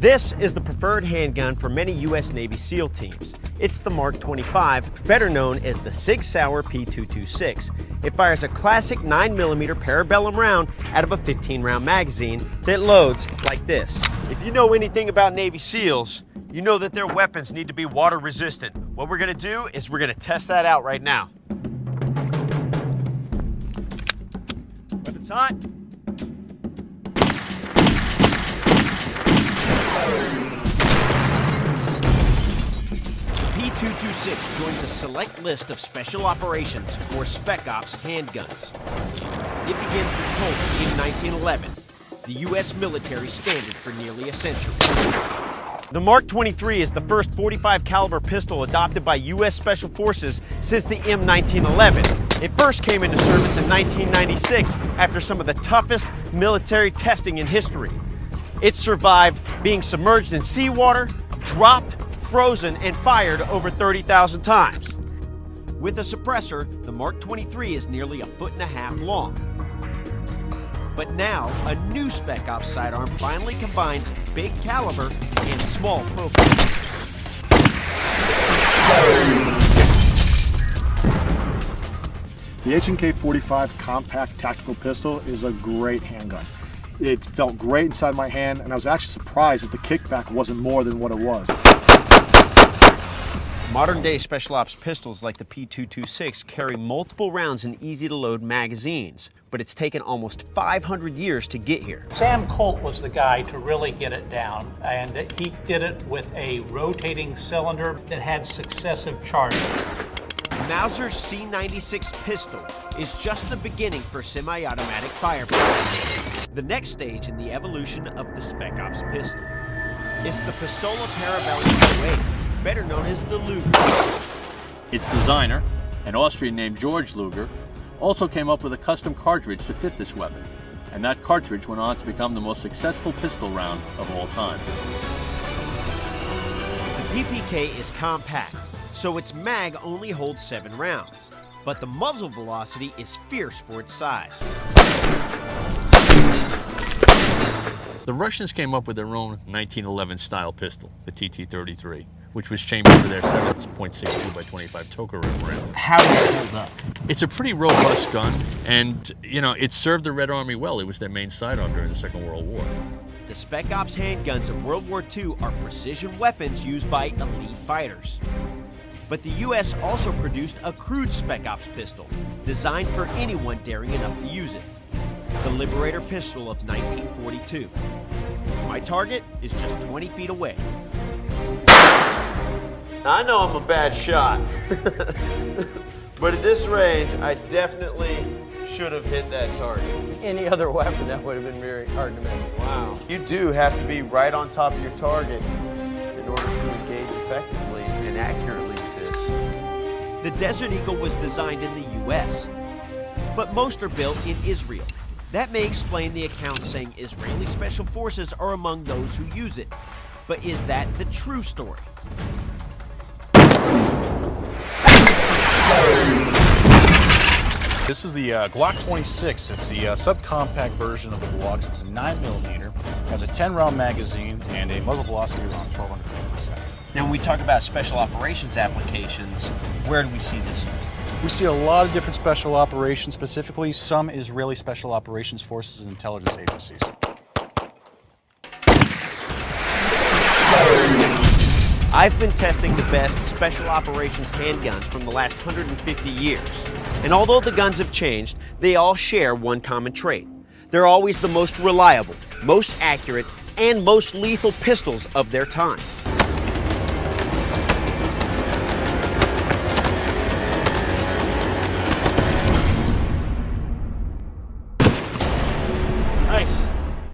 This is the preferred handgun for many U.S. Navy SEAL teams. It's the Mark 25, better known as the Sig Sauer P226. It fires a classic 9mm parabellum round out of a 15-round magazine that loads like this. If you know anything about Navy SEALs, you know that their weapons need to be water resistant. What we're gonna do is we're gonna test that out right now. Weapon's hot. P226 joins a select list of special operations or Spec Ops handguns. It begins with Colt's M1911, the U.S. military standard for nearly a century. The Mark 23 is the first .45 caliber pistol adopted by U.S. Special Forces since the M1911. It first came into service in 1996 after some of the toughest military testing in history. It survived being submerged in seawater, dropped, frozen, and fired over 30,000 times. With a suppressor, the Mark 23 is nearly 1.5 feet long. But now, a new Spec Ops sidearm finally combines big caliber and small profile. The H&K 45 compact tactical pistol is a great handgun. It felt great inside my hand, and I was actually surprised that the kickback wasn't more than what it was. Modern-day Special Ops pistols like the P226 carry multiple rounds in easy-to-load magazines, but it's taken almost 500 years to get here. Sam Colt was the guy to really get it down, and he did it with a rotating cylinder that had successive charges. Mauser's C96 pistol is just the beginning for semi-automatic firepower. The next stage in the evolution of the Spec Ops pistol. It's the Pistola Parabellum 08, better known as the Luger. Its designer, an Austrian named George Luger, also came up with a custom cartridge to fit this weapon, and that cartridge went on to become the most successful pistol round of all time. The PPK is compact, so its mag only holds 7 rounds, but the muzzle velocity is fierce for its size. The Russians came up with their own 1911 style pistol, the TT-33, which was chambered for their 7.62 by 25 Tokarev round. How does it hold up? It's a pretty robust gun, and it served the Red Army well. It was their main sidearm during the Second World War. The Spec Ops handguns of World War II are precision weapons used by elite fighters. But the U.S. also produced a crude Spec Ops pistol, designed for anyone daring enough to use it. The Liberator pistol of 1942. My target is just 20 feet away. I know I'm a bad shot, but at this range, I definitely should have hit that target. Any other weapon, that would have been very hard to make. Wow. You do have to be right on top of your target in order to engage effectively and accurately with this. The Desert Eagle was designed in the U.S., but most are built in Israel. That may explain the account saying Israeli Special Forces are among those who use it. But is that the true story? This is the Glock 26. It's the subcompact version of the Glocks. It's a 9mm, has a 10-round magazine, and a muzzle velocity around 1,200 feet per second. Now, when we talk about special operations applications, where do we see this used? We see a lot of different special operations, specifically some Israeli Special Operations Forces and intelligence agencies. I've been testing the best special operations handguns from the last 150 years. And although the guns have changed, they all share one common trait. They're always the most reliable, most accurate, and most lethal pistols of their time.